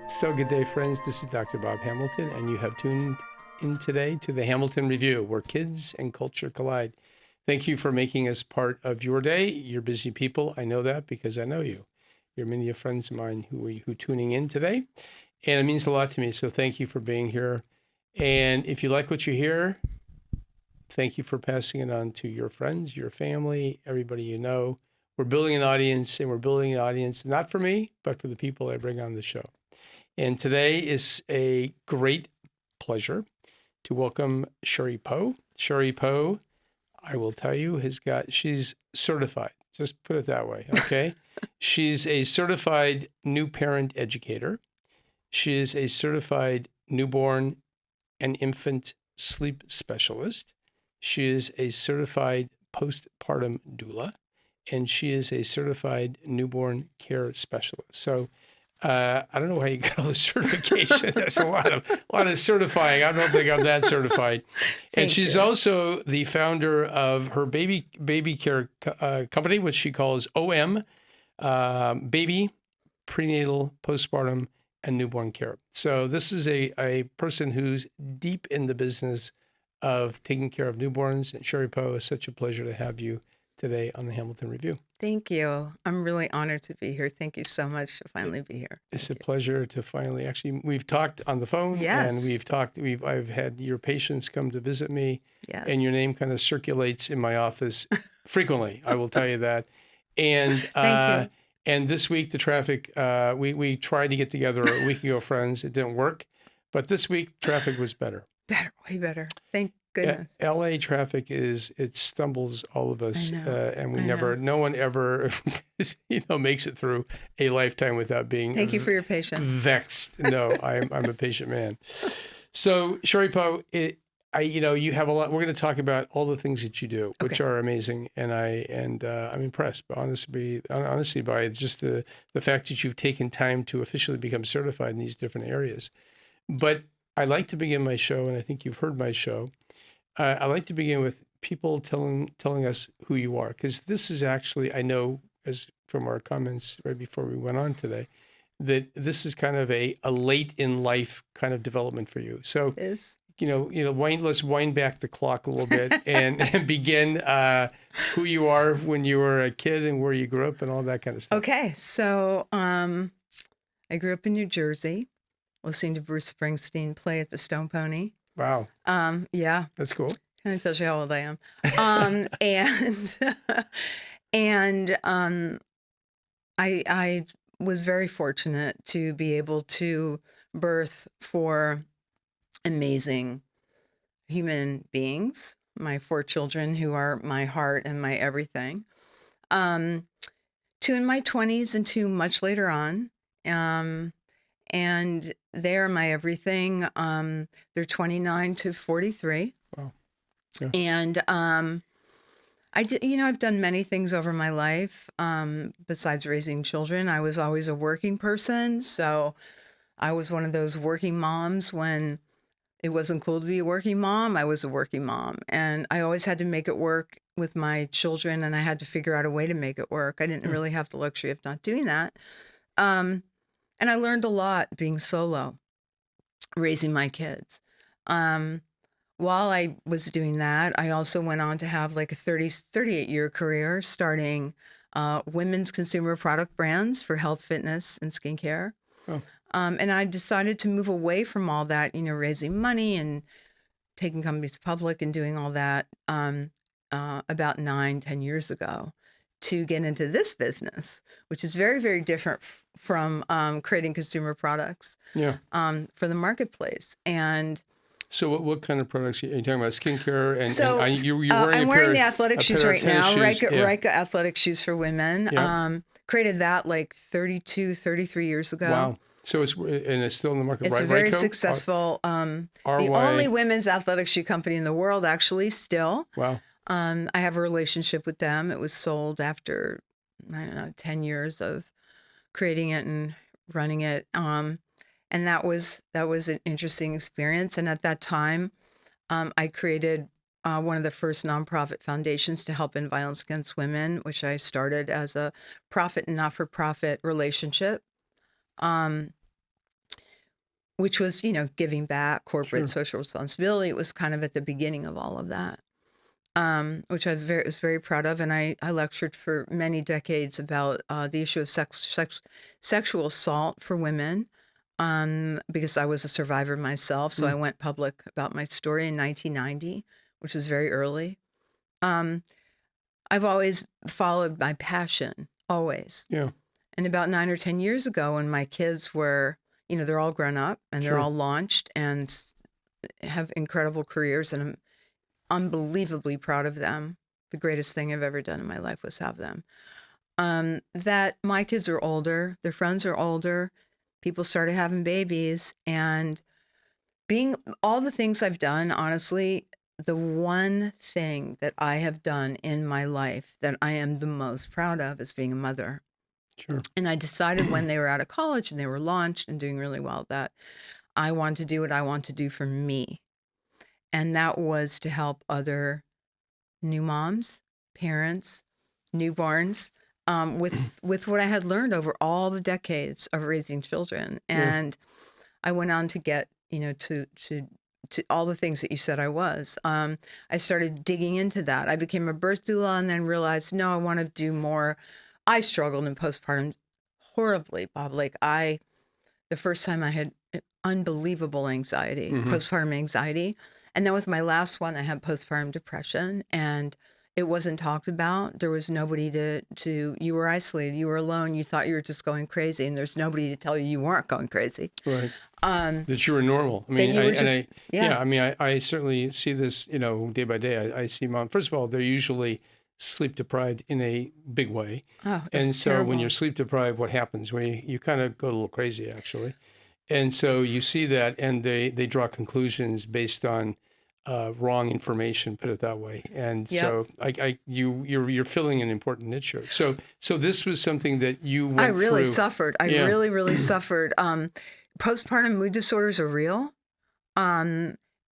So good day, friends. This is Dr. Bob Hamilton, and you have tuned in today to the Hamilton Review, where kids and culture collide. Thank you for making us part of your day. You're busy people. I know that because I know you. You're many of friends of mine who are tuning in today, and it means a lot to me. So thank you for being here. And if you like what you hear, thank you for passing it on to your friends, your family, everybody you know. We're building an audience, and we're building an audience not for me, but for the people I bring on the show. And today is a great pleasure to welcome Sheri Poe. Sheri Poe, I will tell you, she's certified. Just put it that way, okay? She's a certified new parent educator. She is a certified newborn and infant sleep specialist. She is a certified postpartum doula, and she is a certified newborn care specialist. So I don't know how you got all the certifications. That's a lot of certifying. I don't think I'm that certified. And she's also the founder of her baby care company, which she calls OM, Baby, Prenatal, Postpartum, and Newborn Care. So this is a person who's deep in the business of taking care of newborns. And Sheri Poe, it's such a pleasure to have you today on the Hamilton Review. Thank you. I'm really honored to be here. Thank you so much to finally be here. It's a pleasure to finally, actually, we've talked on the phone. Yes. And I've had your patients come to visit me. Yes. And your name kind of circulates in my office frequently. I will tell you that. And Thank you. And this week, the traffic, we tried to get together a week ago, friends. It didn't work. But this week, traffic was better. Better, way better. Thank goodness. LA traffic it stumbles all of us. And no one ever, makes it through a lifetime without being Thank you for your patience. Vexed. No, I'm a patient man. So Sheri Poe, you have a lot. We're going to talk about all the things that you do, which are amazing, and I'm impressed. But honestly, by just the fact that you've taken time to officially become certified in these different areas. But I like to begin my show, and I think you've heard my show. I like to begin with people telling us who you are, because this is actually, I know, as from our comments right before we went on today, that this is kind of a late in life kind of development for you. So, let's wind back the clock a little bit and begin who you are when you were a kid and where you grew up and all that kind of stuff. Okay, so I grew up in New Jersey, listening to Bruce Springsteen play at the Stone Pony. Wow. Yeah. That's cool. Kind of tells you how old I am. I was very fortunate to be able to birth 4 amazing human beings, my 4 children who are my heart and my everything. 2 in my 20s and 2 much later on. And they're my everything. They're 29 to 43. Wow. Yeah. And I've done many things over my life besides raising children. I was always a working person. So I was one of those working moms when it wasn't cool to be a working mom. I was a working mom. And I always had to make it work with my children, and I had to figure out a way to make it work. I didn't really have the luxury of not doing that. And I learned a lot being solo, raising my kids. While I was doing that, I also went on to have like a 38-year career starting women's consumer product brands for health, fitness, and skincare. Oh. And I decided to move away from all that, raising money and taking companies public and doing all that about 9-10 years ago, to get into this business, which is very, very different from creating consumer products for the marketplace. And so what kind of products are you talking about? Skincare? I'm wearing the athletic shoes right now, Rika athletic shoes for women. Yeah. Created that like 33 years ago. Wow. So it's still in the market, right? It's a very successful, the only women's athletic shoe company in the world, actually, still. Wow. I have a relationship with them. It was sold after, 10 years of creating it and running it. And that was an interesting experience. And at that time, I created one of the first nonprofit foundations to help end violence against women, which I started as a profit and not-for-profit relationship. which was, giving back, corporate Sure. social responsibility. It was kind of at the beginning of all of that, which was very proud of. And I lectured for many decades about the issue of sexual assault for women, because I was a survivor myself. So I went public about my story in 1990, which is very early. I've always followed my passion, always. Yeah. And about 9 or 10 years ago, when my kids were, they're all grown up and they're Sure. all launched and have incredible careers, and I'm unbelievably proud of them. The greatest thing I've ever done in my life was have them. That my kids are older, their friends are older, people started having babies, and being all the things I've done, honestly, the one thing that I have done in my life that I am the most proud of is being a mother. Sure. And I decided when they were out of college and they were launched and doing really well that I wanted to do what I want to do for me. And that was to help other new moms, parents, newborns, with what I had learned over all the decades of raising children. Yeah. And I went on to get, to all the things that you said I was. I started digging into that. I became a birth doula and then realized, no, I want to do more. I struggled in postpartum horribly, Bob. The first time I had unbelievable anxiety, postpartum anxiety. And then with my last one, I had postpartum depression, and it wasn't talked about. There was nobody you were isolated, you were alone, you thought you were just going crazy, and there's nobody to tell you you weren't going crazy. Right. That you were normal. I mean, I certainly see this, day by day. I see mom. First of all, they're usually sleep deprived in a big way. Oh, and so terrible. when you're sleep deprived, what happens? You kind of go a little crazy, actually. And so you see that, and they draw conclusions based on wrong information, put it that way. And so you're filling an important niche here. So this was something that you went through. I really suffered. I really suffered. Postpartum mood disorders are real.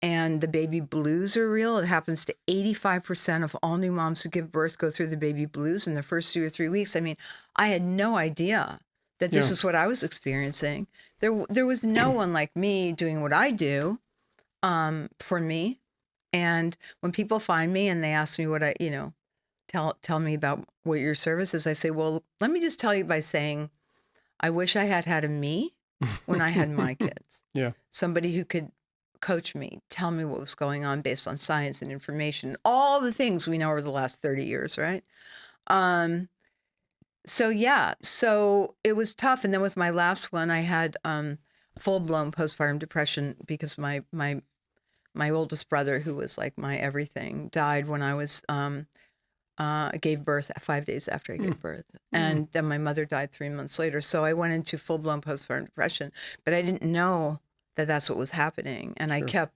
And the baby blues are real. It happens to 85% of all new moms who give birth go through the baby blues in the first 2 or 3 weeks. I mean, I had no idea that this is what I was experiencing. There was no one like me doing what I do for me. And when people find me and they ask me what tell me about what your service is, I say, well, let me just tell you by saying, I wish I had a me when I had my kids. Yeah. Somebody who could coach me, tell me what was going on based on science and information, all the things we know over the last 30 years, right? So it was tough. And then with my last one, I had full-blown postpartum depression because my oldest brother, who was like my everything, died when I was gave birth 5 days after I gave birth. And then my mother died 3 months later. So I went into full-blown postpartum depression, but I didn't know that that's what was happening. And I kept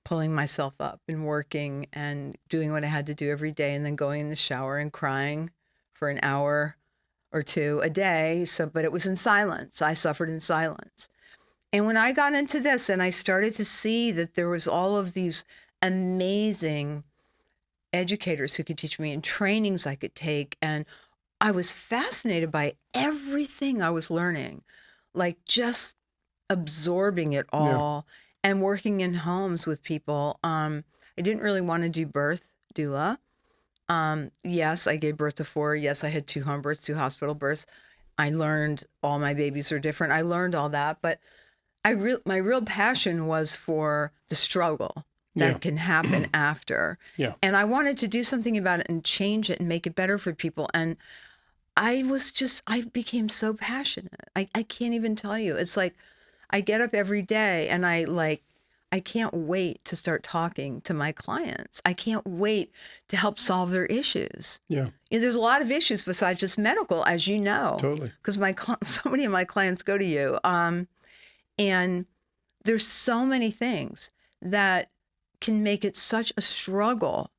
pulling myself up and working and doing what I had to do every day, and then going in the shower and crying for an hour or two a day. But it was in silence. I suffered in silence. And when I got into this and I started to see that there was all of these amazing educators who could teach me and trainings I could take, and I was fascinated by everything I was learning, like just absorbing it all and working in homes with people. I didn't really want to do birth doula. Yes, I gave birth to 4. Yes, I had 2 home births, 2 hospital births. I learned all my babies are different. I learned all that, but my real passion was for the struggle that can happen after. Yeah. And I wanted to do something about it and change it and make it better for people. And I became so passionate. I can't even tell you. It's like, I get up every day and I can't wait to start talking to my clients. I can't wait to help solve their issues. Yeah. There's a lot of issues besides just medical, as you know. Totally. Because so many of my clients go to you. And there's so many things that can make it such a struggle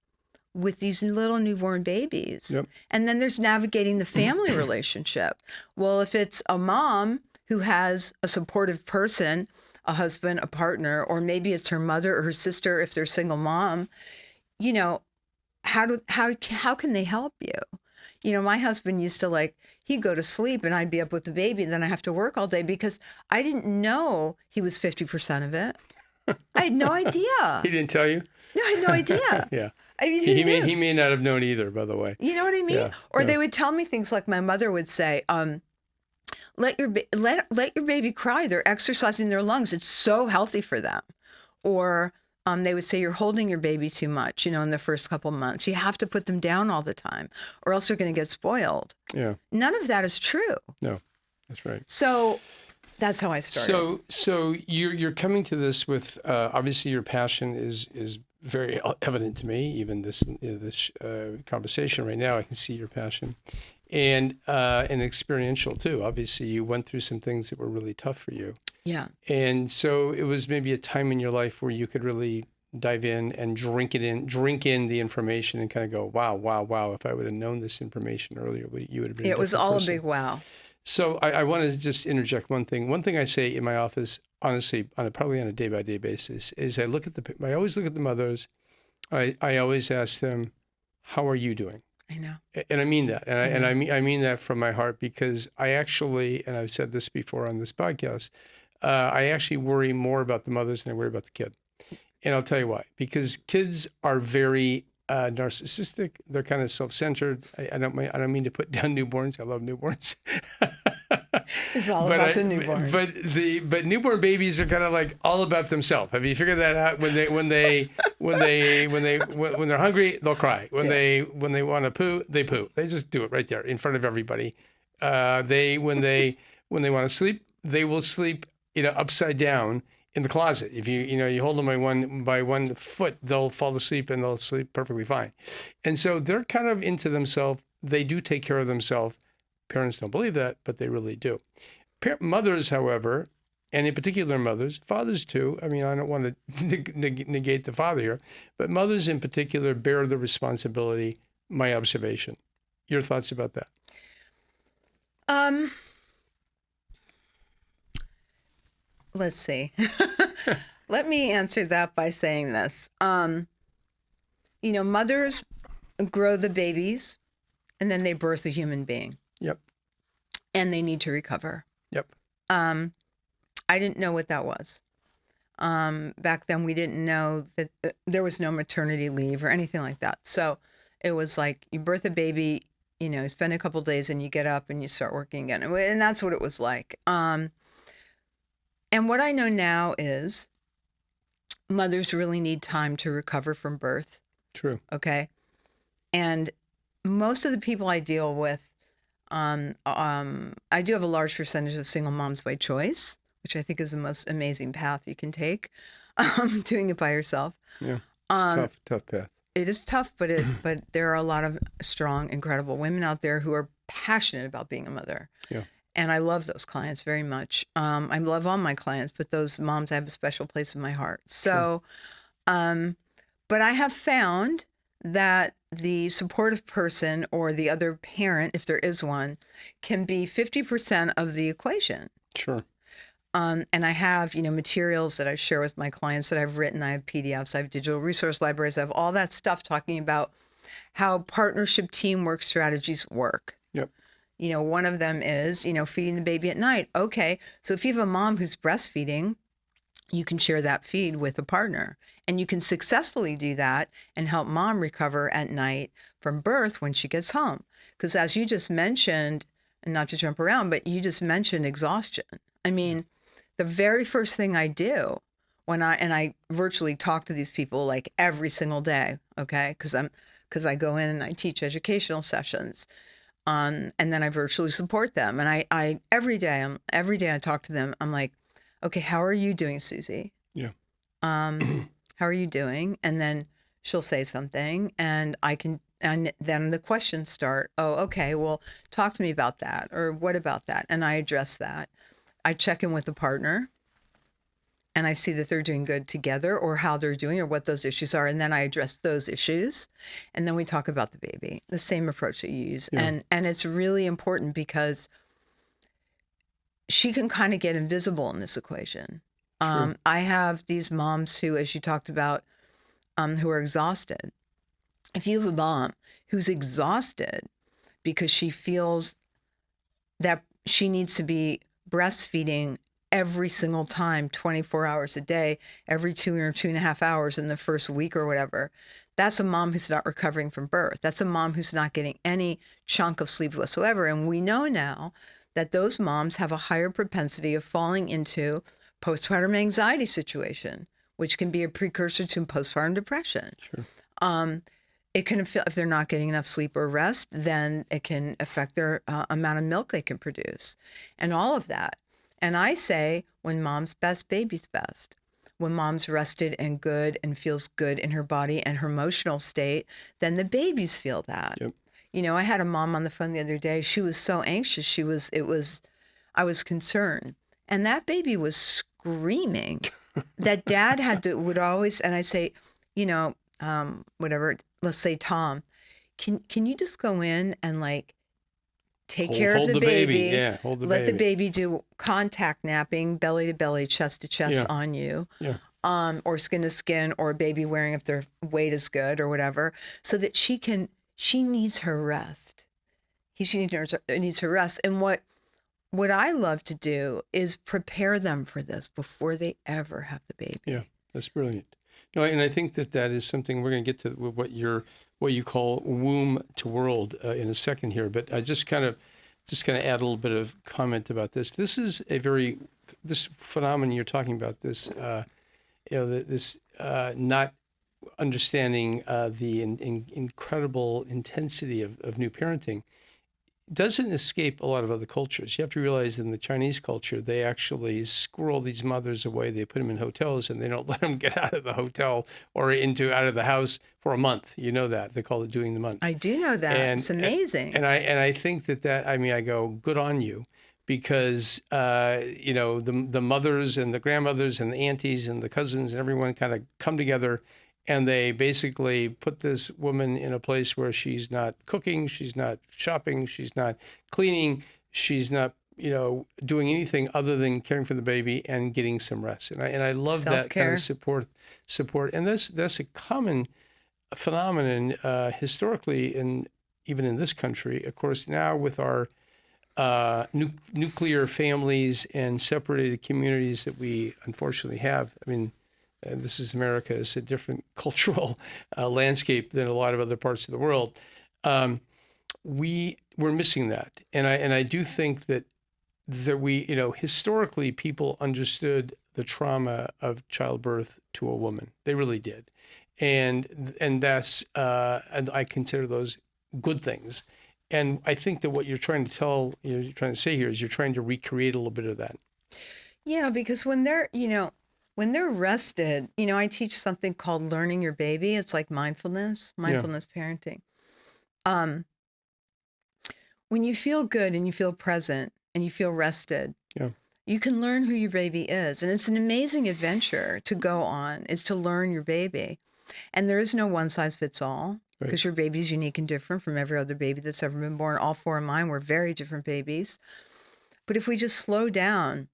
with these little newborn babies. Yep. And then there's navigating the family relationship. Well, if it's a mom who has a supportive person, a husband, a partner, or maybe it's her mother or her sister if they're a single mom, how can they help you? My husband used to he'd go to sleep and I'd be up with the baby and then I have to work all day because I didn't know he was 50% of it. I had no idea. He didn't tell you? No, I had no idea. Yeah. I mean, He may not have known either, by the way. You know what I mean? Yeah, Or yeah. they would tell me things like my mother would say, let your baby cry. They're exercising their lungs. It's so healthy for them. Or they would say, you're holding your baby too much, in the first couple months. You have to put them down all the time or else they're going to get spoiled. Yeah. None of that is true. No, that's right. So that's how I started. So you're coming to this with, obviously your passion is very evident to me. Even this conversation right now, I can see your passion. And experiential too. Obviously, you went through some things that were really tough for you. Yeah. And so it was maybe a time in your life where you could really dive in and drink in the information and kind of go, wow. If I would have known this information earlier, you would have been. It was all a big wow. So I want to just interject one thing. One thing I say in my office, honestly, probably on a day-by-day basis, is I always look at the mothers. I always ask them, how are you doing? I know. And I mean that. And I mean that from my heart, because I actually, and I've said this before on this podcast, I actually worry more about the mothers than I worry about the kid. And I'll tell you why. Because kids are very narcissistic. They're kind of self-centered. I don't mean to put down newborns. I love newborns. It's all about the newborn. But newborn babies are kind of like all about themselves. Have you figured that out? When they're hungry, they'll cry. When they want to poo, they poo. They just do it right there in front of everybody. When they want to sleep, they will sleep upside down in the closet. If you hold them by one foot, they'll fall asleep and they'll sleep perfectly fine. And so they're kind of into themselves. They do take care of themselves. Parents don't believe that, but they really do. Mothers, however, and in particular mothers, fathers too. I mean, I don't want to negate the father here, but mothers in particular bear the responsibility. My observation. Your thoughts about that? Let's see. Let me answer that by saying this. Mothers grow the babies and then they birth a human being. Yep. And they need to recover. Yep. I didn't know what that was. Back then we didn't know that there was no maternity leave or anything like that. So it was like you birth a baby, you spend a couple days and you get up and you start working again. And that's what it was like. And what I know now is mothers really need time to recover from birth. True. Okay. And most of the people I deal with, I do have a large percentage of single moms by choice, which I think is the most amazing path you can take, doing it by yourself. Yeah, it's tough path. It is tough, but there are a lot of strong, incredible women out there who are passionate about being a mother. Yeah. And I love those clients very much. I love all my clients, but those moms have a special place in my heart. So, but I have found that the supportive person or the other parent, if there is one, can be 50% of the equation. Sure. And I have, materials that I share with my clients that I've written. I have PDFs, I have digital resource libraries, I have all that stuff talking about how partnership teamwork strategies work. Yep. One of them is, feeding the baby at night. Okay. So if you have a mom who's breastfeeding, you can share that feed with a partner and you can successfully do that and help mom recover at night from birth when she gets home. Because as you just mentioned, and not to jump around, but you just mentioned exhaustion. I mean, the very first thing I do when I virtually talk to these people like every single day, okay? Because I go in and I teach educational sessions. And then I virtually support them. And I every day I talk to them. I'm like, okay, how are you doing, Susie? Yeah. How are you doing? And then she'll say something and then the questions start. Oh, okay, well, talk to me about that. Or what about that? And I address that. I check in with the partner and I see that they're doing good together or how they're doing or what those issues are. And then I address those issues. And then we talk about the baby, the same approach that you use. Yeah. And it's really important because she can kind of get invisible in this equation. I have these moms who, as you talked about, who are exhausted. If you have a mom who's exhausted because she feels that she needs to be breastfeeding every single time, 24 hours a day, every 2.5 hours in the first week or whatever. That's a mom who's not recovering from birth. That's a mom who's not getting any chunk of sleep whatsoever. And we know now that those moms have a higher propensity of falling into postpartum anxiety situation, which can be a precursor to postpartum depression. Sure. It can, if they're not getting enough sleep or rest, then it can affect their amount of milk they can produce and all of that. And I say, when mom's best, baby's best. When mom's rested and good and feels good in her body and her emotional state, then the babies feel that. Yep. You know, I had a mom on the phone the other day. She was so anxious. I was concerned. And that baby was screaming that dad would always, and I say, you know, whatever, let's say Tom, can you just go in and like take care of the baby? Yeah, hold the let baby. the baby do contact napping, belly to belly, chest to chest Yeah. on you. Yeah. Or skin to skin, or a baby wearing if their weight is good or whatever, so that she needs her rest. She needs her rest. And what I love to do is prepare them for this before they ever have the baby. Yeah, that's brilliant. No, and I think that is something we're going to get to what you call womb to world in a second here. But I just kind of add a little bit of comment about this. This is this phenomenon you're talking about. This this not understanding the incredible intensity of new parenting doesn't escape a lot of other cultures. You have to realize in the Chinese culture, they actually squirrel these mothers away. They put them in hotels and they don't let them get out of the hotel or out of the house for a month. You know that. They call it doing the month. I do know that. It's amazing. And I think that I go, good on you, because the mothers and the grandmothers and the aunties and the cousins and everyone kind of come together. And they basically put this woman in a place where she's not cooking, she's not shopping, she's not cleaning, she's not, doing anything other than caring for the baby and getting some rest. And I love that kind of support. And that's a common phenomenon historically, and even in this country. Of course, now with our nuclear families and separated communities that we unfortunately have. I mean, this is America. It's a different cultural landscape than a lot of other parts of the world. We're missing that, and I do think that we, historically, people understood the trauma of childbirth to a woman. They really did, and that's and I consider those good things. And I think that what you're trying to say here is you're trying to recreate a little bit of that. Yeah, because when they're rested, I teach something called learning your baby. It's like mindfulness parenting. When you feel good and you feel present and you feel rested, you can learn who your baby is. And it's an amazing adventure to go on, is to learn your baby. And there is no one size fits all, because your baby is unique and different from every other baby that's ever been born. All four of mine were very different babies. But if we just slow down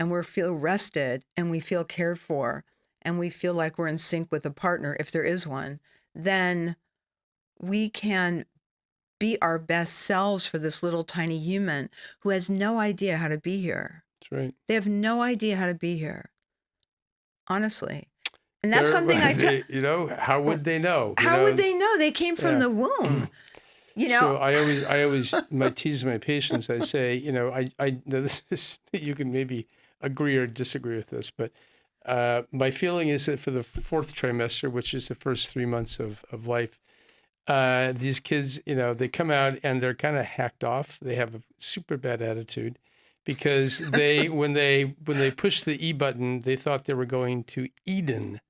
and we feel rested and we feel cared for and we feel like we're in sync with a partner, if there is one, then we can be our best selves for this little tiny human who has no idea how to be here. That's right. They have no idea how to be here, honestly. And that's something how would they know? How would they know? They came from the womb. So I always tease my patients. I say, I this is, you can maybe agree or disagree with this, but my feeling is that for the fourth trimester, which is the first 3 months of life, these kids, they come out and they're kind of hacked off. They have a super bad attitude because when they pushed the E button, they thought they were going to Eden,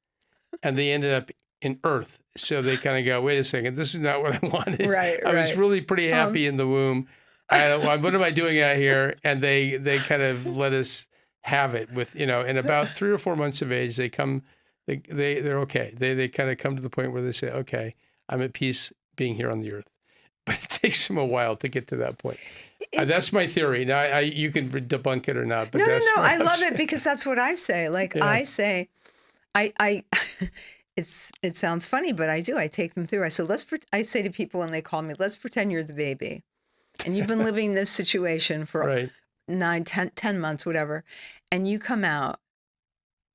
and they ended up in Earth. So they kind of go, wait a second, this is not what I wanted. Right. I was really pretty happy in the womb. What am I doing out here? And they kind of let us have it with, in about 3 or 4 months of age, they're okay. They kind of come to the point where they say, okay, I'm at peace being here on the earth. But it takes them a while to get to that point. That's my theory. Now, you can debunk it or not. But no. I love it because that's what I say. I say, it sounds funny, but I do. I take them through. I say to people when they call me, let's pretend you're the baby. and you've been living this situation for Right. 9, 10 months, whatever, and you come out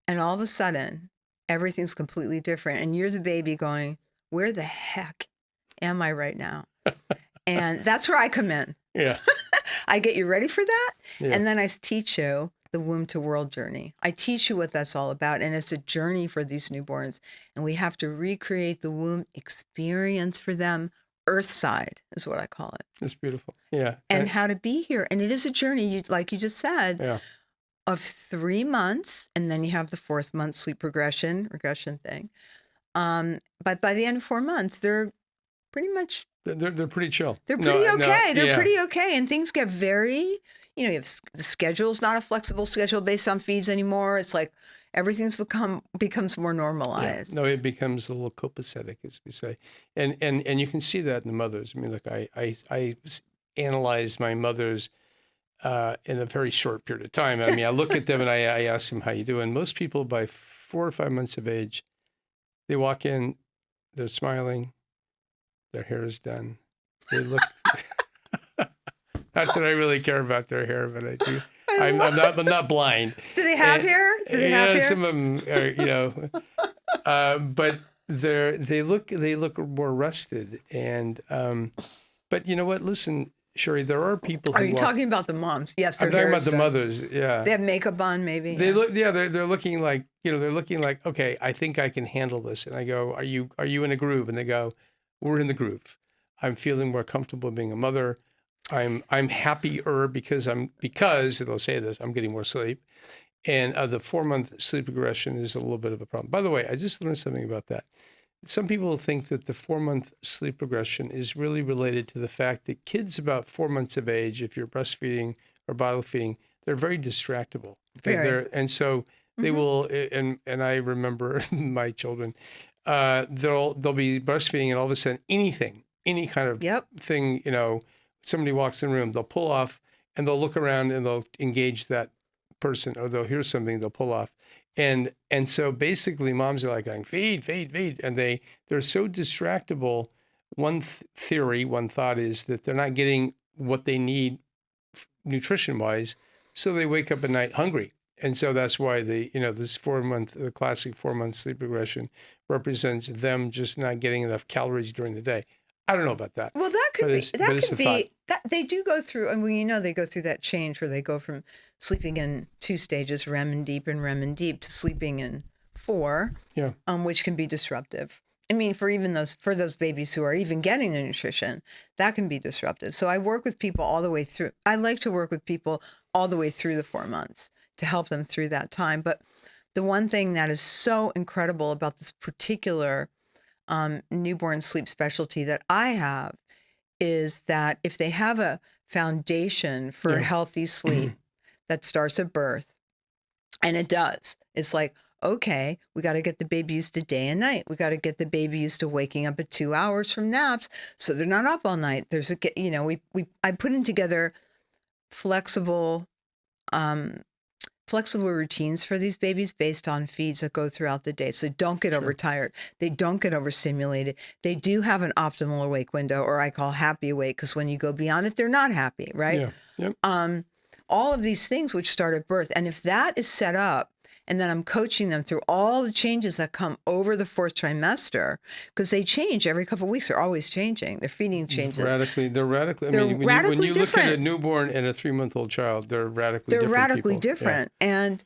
and all of a sudden everything's completely different. And you're the baby going, where the heck am I right now? And that's where I come in. Yeah. I get you ready for that. Yeah. And then I teach you the womb to world journey. I teach you what that's all about. And it's a journey for these newborns. And we have to recreate the womb experience for them. Earthside is what I call it. It's beautiful. Yeah. And how to be here. And it is a journey, like you just said, yeah. of 3 months. And then you have the 4th month sleep regression thing. But by the end of 4 months, they're pretty much They're pretty chill. they're pretty okay. They're yeah. pretty okay. And things get very, you have the schedule's not a flexible schedule based on feeds anymore. It's like everything's becomes more normalized. Yeah. No, it becomes a little copacetic, as we say. And you can see that in the mothers. I mean, look, I analyzed my mothers in a very short period of time. I mean, I look at them and I ask them, how you doing? Most people by 4 or 5 months of age, they walk in, they're smiling, their hair is done. They look. Not that I really care about their hair, but I do. I'm not blind. Do they have hair? Do they have hair? Some of them are, but they look more rested. And but you know what? Listen, Sheri, there are people. Are you talking about the moms? Yes, I'm talking about the mothers. Yeah, they have makeup on, maybe. They look. Yeah, they're looking like they're looking like, okay, I think I can handle this. And I go, are you in a groove? And they go, we're in the groove. I'm feeling more comfortable being a mother. I'm happier because they'll say this, I'm getting more sleep. And the 4-month sleep regression is a little bit of a problem. By the way, I just learned something about that. Some people think that the 4-month sleep regression is really related to the fact that kids about 4 months of age, if you're breastfeeding or bottle feeding, they're very distractible. And so they will, and I remember my children, they'll be breastfeeding and all of a sudden any kind of thing, somebody walks in the room, they'll pull off and they'll look around and they'll engage that person, or they'll hear something, they'll pull off. And so basically moms are like going, feed, and they're so distractible. One theory, one thought is that they're not getting what they need nutrition wise, so they wake up at night hungry. And so that's why the classic 4-month sleep regression represents them just not getting enough calories during the day. I don't know about that. Well, that could be that they do go through. I mean, they go through that change where they go from sleeping in 2 stages, REM and deep, to sleeping in 4, which can be disruptive. I mean, for those babies who are even getting the nutrition, that can be disruptive. So I work with people all the way through. I like to work with people all the way through the 4 months to help them through that time. But the one thing that is so incredible about this particular newborn sleep specialty that I have is that if they have a foundation for healthy sleep that starts at birth, and it does, it's like, okay, we got to get the baby used to day and night. We got to get the baby used to waking up at 2 hours from naps, so they're not up all night. I put in together flexible routines for these babies based on feeds that go throughout the day. So they don't get overtired. They don't get overstimulated. They do have an optimal awake window, or I call happy awake, because when you go beyond it, they're not happy, right? Yeah. Yep. All of these things which start at birth. And if that is set up, and then I'm coaching them through all the changes that come over the 4th trimester, because they change every couple of weeks. They're always changing. Their feeding changes. They're radically. I mean, when you look at a newborn and a 3-month-old child, they're radically different. They're radically people. different. Yeah.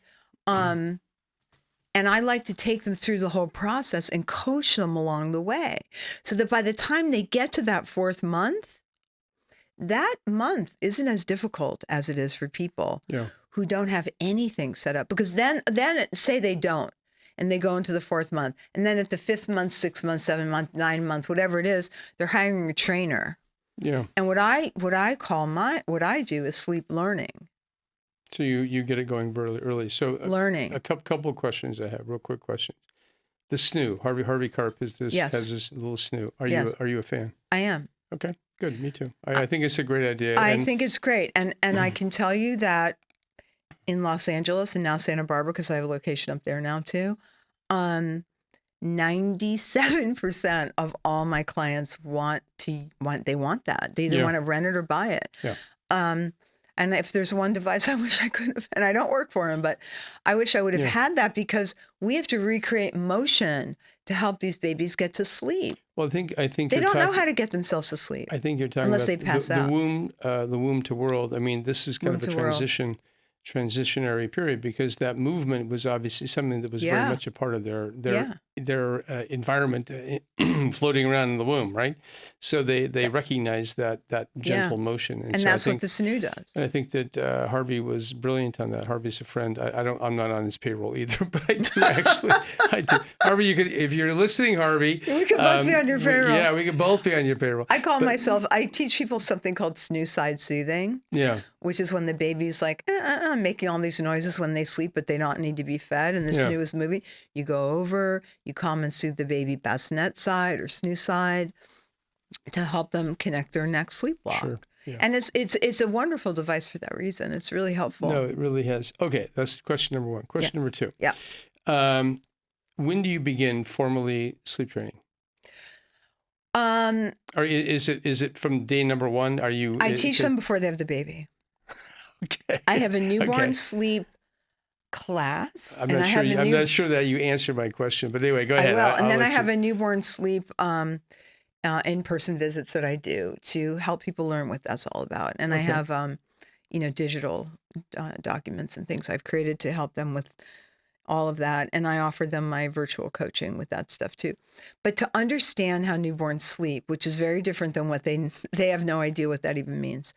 And I like to take them through the whole process and coach them along the way, so that by the time they get to that 4th month, that month isn't as difficult as it is for people who don't have anything set up. Because then say they don't, and they go into the 4th month, and then at the 5th month, 6th month, 7th month, 9th month, whatever it is, they're hiring a trainer. Yeah. And what I do is sleep learning. So you get it going very early. So learning. A couple of questions I have, real quick questions. The snoo, Harvey Karp has this little snoo. Are you a fan? I am. Okay, good. Me too. I think it's a great idea. I think it's great, and I can tell you that in Los Angeles and now Santa Barbara, because I have a location up there now too, 97% of all my clients want that. They either Yeah. want to rent it or buy it. Yeah. And if there's one device I wish I could have, and I don't work for them, but I wish I would have Yeah. had that, because we have to recreate motion to help these babies get to sleep. Well, I think They you're don't know talking, how to get themselves to sleep. I think you're talking unless about they pass the out. womb to world. I mean, this is kind Womb of a to world. transitionary period, because that movement was obviously something that was very Yeah. much a part of their Yeah. environment floating around in the womb, right? So they recognize that gentle motion, And so that's I what the SNU does. And I think that Harvey was brilliant on that. Harvey's a friend. I'm not on his payroll either, but I do actually. I do. Harvey, you could, if you're listening, Harvey. We could both be on your payroll. Yeah, we could both be on your payroll. I teach people something called SNU side soothing. Yeah. Which is when the baby's like making all these noises when they sleep, but they don't need to be fed, and the SNU is moving. You go over, you calm and soothe the baby bassinet side or SNU side to help them connect their next sleep block. Sure. Yeah. And it's a wonderful device for that reason. It's really helpful. No, it really has. Okay, that's question number one. Question number two. Yeah. When do you begin formally sleep training? Or is it from day number one? I teach them before they have the baby. Okay. I have a newborn sleep class. I'm not sure that you answered my question, but anyway, go ahead. I will. And then I have a newborn sleep in-person visits that I do to help people learn what that's all about. And I have, digital documents and things I've created to help them with all of that. And I offer them my virtual coaching with that stuff too. But to understand how newborns sleep, which is very different than what they have no idea what that even means,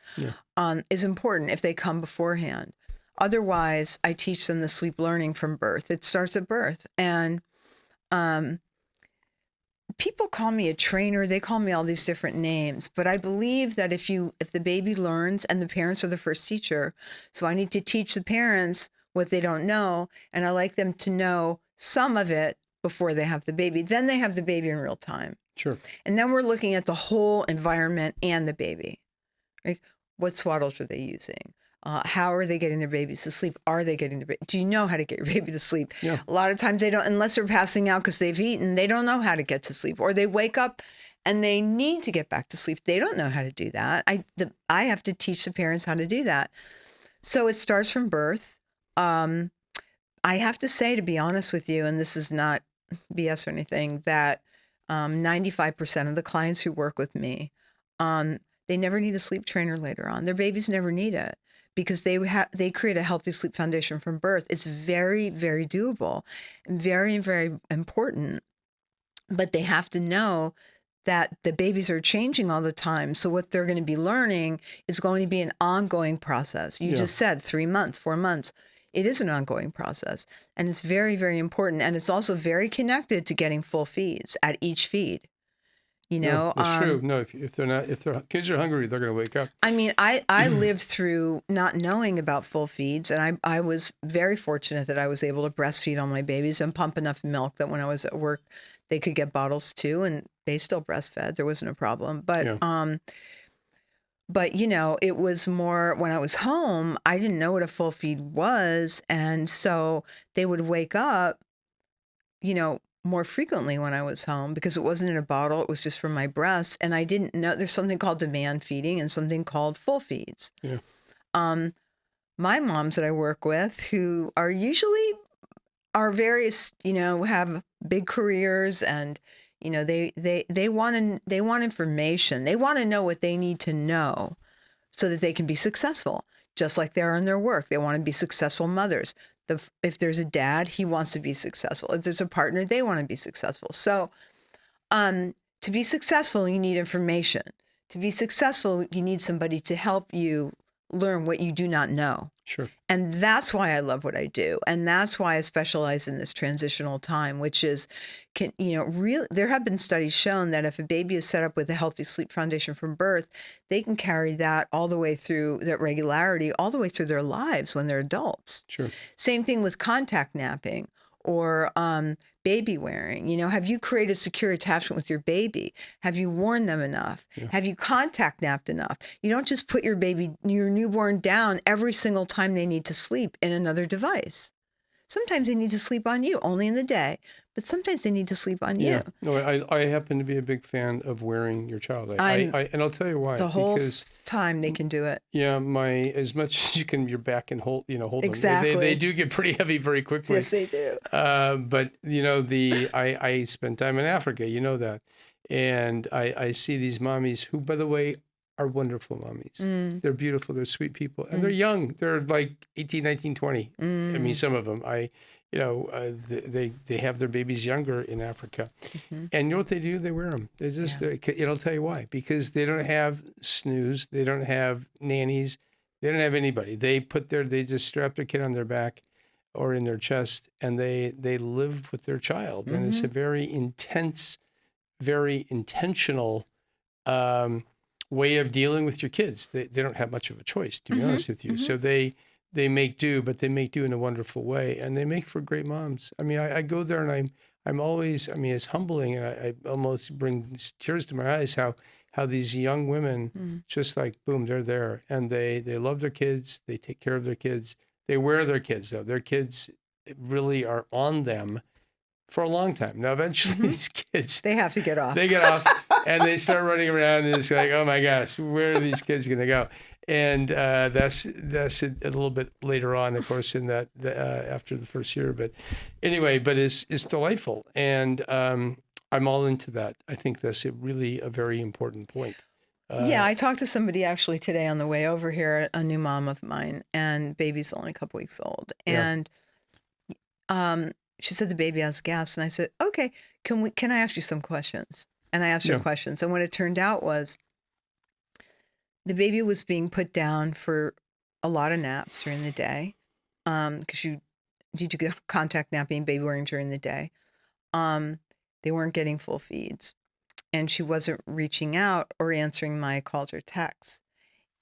is important if they come beforehand. Otherwise, I teach them the sleep learning from birth. It starts at birth. And people call me a trainer. They call me all these different names. But I believe that if the baby learns, and the parents are the first teacher, so I need to teach the parents what they don't know, and I like them to know some of it before they have the baby. Then they have the baby in real time. Sure. And then we're looking at the whole environment and the baby. Like, what swaddles are they using? How are they getting their babies to sleep? Are they getting their baby? Do you know how to get your baby to sleep? Yeah. A lot of times they don't, unless they're passing out because they've eaten, they don't know how to get to sleep. Or they wake up and they need to get back to sleep. They don't know how to do that. I have to teach the parents how to do that. So it starts from birth. I have to say, to be honest with you, and this is not BS or anything, that 95% of the clients who work with me, they never need a sleep trainer later on. Their babies never need it because they create a healthy sleep foundation from birth. It's very, very doable and very, very important. But they have to know that the babies are changing all the time. So what they're going to be learning is going to be an ongoing process. You just said 3 months, 4 months. It is an ongoing process, and it's very, very important. And it's also very connected to getting full feeds at each feed. No, it's true. No, if their kids are hungry, they're going to wake up. I mean, I lived through not knowing about full feeds, and I was very fortunate that I was able to breastfeed all my babies and pump enough milk that when I was at work, they could get bottles too, and they still breastfed. There wasn't a problem. But, it was more when I was home, I didn't know what a full feed was. And so they would wake up, more frequently when I was home because it wasn't in a bottle. It was just from my breasts. And I didn't know there's something called demand feeding and something called full feeds. Yeah. My moms that I work with who are usually various, have big careers and they want information. They want to know what they need to know so that they can be successful, just like they are in their work. They want to be successful mothers. If there's a dad, he wants to be successful. If there's a partner, they want to be successful. So to be successful, you need information. To be successful, you need somebody to help you learn what you do not know. Sure. And that's why I love what I do. And that's why I specialize in this transitional time, which is, there have been studies shown that if a baby is set up with a healthy sleep foundation from birth, they can carry that all the way through, that regularity, all the way through their lives when they're adults. Sure. Same thing with contact napping or baby wearing. Have you created a secure attachment with your baby? Have you worn them enough? Yeah. Have you contact napped enough? You don't just put your newborn down every single time they need to sleep in another device. Sometimes they need to sleep on you, only in the day, but sometimes they need to sleep on Yeah. you. No, I happen to be a big fan of wearing your child. I'm And I'll tell you why. the whole Because time they can do it. yeah, as much as you can, your back and hold them. Exactly. They do get pretty heavy very quickly. Yes, they do. But I spent time in Africa, you know that, and I see these mommies who, by the way, are wonderful mommies. They're beautiful. They're sweet people, and they're young. They're like 18, 19, 20. I mean, some of them. They have their babies younger in Africa, and you know what they do? They wear them. They just, I'll tell you why. Because they don't have snooze. They don't have nannies. They don't have anybody. They just strap their kid on their back or in their chest, and they live with their child. And it's a very intense, very intentional way of dealing with your kids. They don't have much of a choice, to be honest with you. So they make do, but they make do in a wonderful way, and they make for great moms. I mean, I go there and I'm always, I mean, it's humbling, and I almost bring tears to my eyes how these young women just like, boom, they're there, and they love their kids. They take care of their kids. They wear their kids, though. Their kids really are on them for a long time. Now, eventually these kids, They have to get off. they get off and they start running around, and it's like, oh my gosh, where are these kids going to go? And that's a little bit later on, of course, in that after the first year. But anyway, it's delightful, and I'm all into that. I think that's really a very important point. Yeah, I talked to somebody actually today on the way over here, a new mom of mine, and baby's only a couple weeks old. And she said the baby has gas, and I said, okay, can I ask you some questions? And I asked her questions, and what it turned out was the baby was being put down for a lot of naps during the day, because you do contact napping, baby wearing during the day. They weren't getting full feeds, and she wasn't reaching out or answering my calls or texts.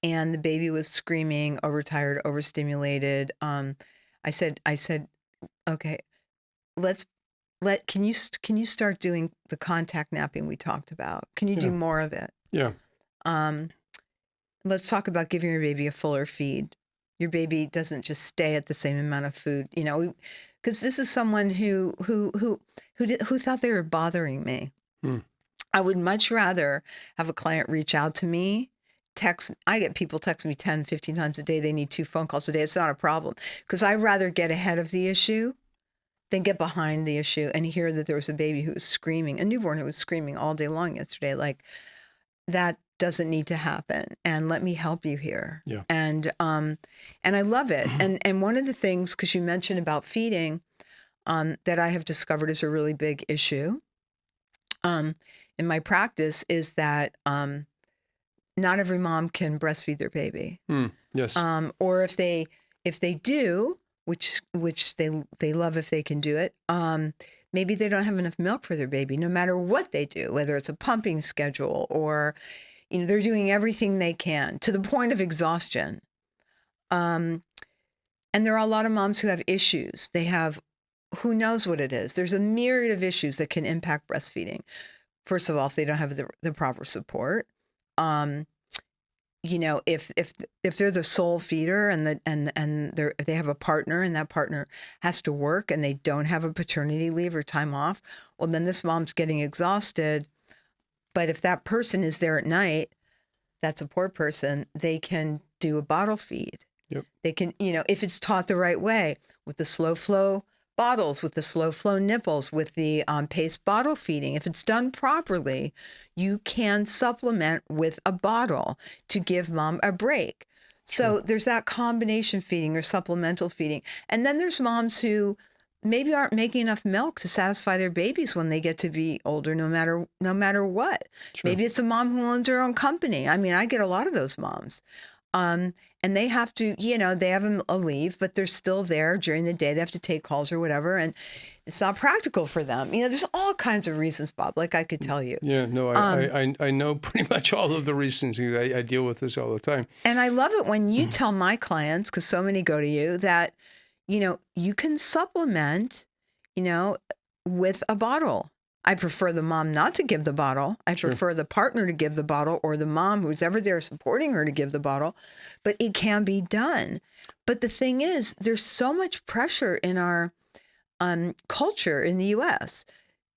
And the baby was screaming, overtired, overstimulated. I said, okay, can you start doing the contact napping we talked about? Can you do more of it? Yeah. Let's talk about giving your baby a fuller feed. Your baby doesn't just stay at the same amount of food, because this is someone who thought they were bothering me. I would much rather have a client reach out to me, I get people text me 10, 15 times a day. They need 2 phone calls a day. It's not a problem, because I'd rather get ahead of the issue than get behind the issue and hear that there was a baby who was screaming, a newborn who was screaming all day long yesterday. Like, that doesn't need to happen, and let me help you here. Yeah. And I love it. And one of the things, because you mentioned about feeding, that I have discovered is a really big issue in my practice is that not every mom can breastfeed their baby. Yes. Or if they do, which they love if they can do it, maybe they don't have enough milk for their baby, no matter what they do, whether it's a pumping schedule or, they're doing everything they can to the point of exhaustion. And there are a lot of moms who have issues. They have, who knows what it is. There's a myriad of issues that can impact breastfeeding. First of all, if they don't have the proper support, if they're the sole feeder and they have a partner and that partner has to work and they don't have a paternity leave or time off, well, then this mom's getting exhausted. But if that person is there at night, that support person, they can do a bottle feed. Yep. They can, if it's taught the right way, with the slow flow bottles, with the slow flow nipples, with the paced bottle feeding. If it's done properly, you can supplement with a bottle to give mom a break. So there's that combination feeding or supplemental feeding. And then there's moms who maybe aren't making enough milk to satisfy their babies when they get to be older, no matter what. True. Maybe it's a mom who owns her own company. I mean, I get a lot of those moms. And they have to, they have a leave, but they're still there during the day. They have to take calls or whatever. And it's not practical for them. There's all kinds of reasons, Bob, like I could tell you. Yeah, no, I know pretty much all of the reasons. I deal with this all the time. And I love it when you tell my clients, because so many go to you, that, you can supplement, with a bottle. I prefer the mom not to give the bottle. I Sure. prefer the partner to give the bottle, or the mom who's ever there supporting her to give the bottle, but it can be done. But the thing is, there's so much pressure in our culture in the US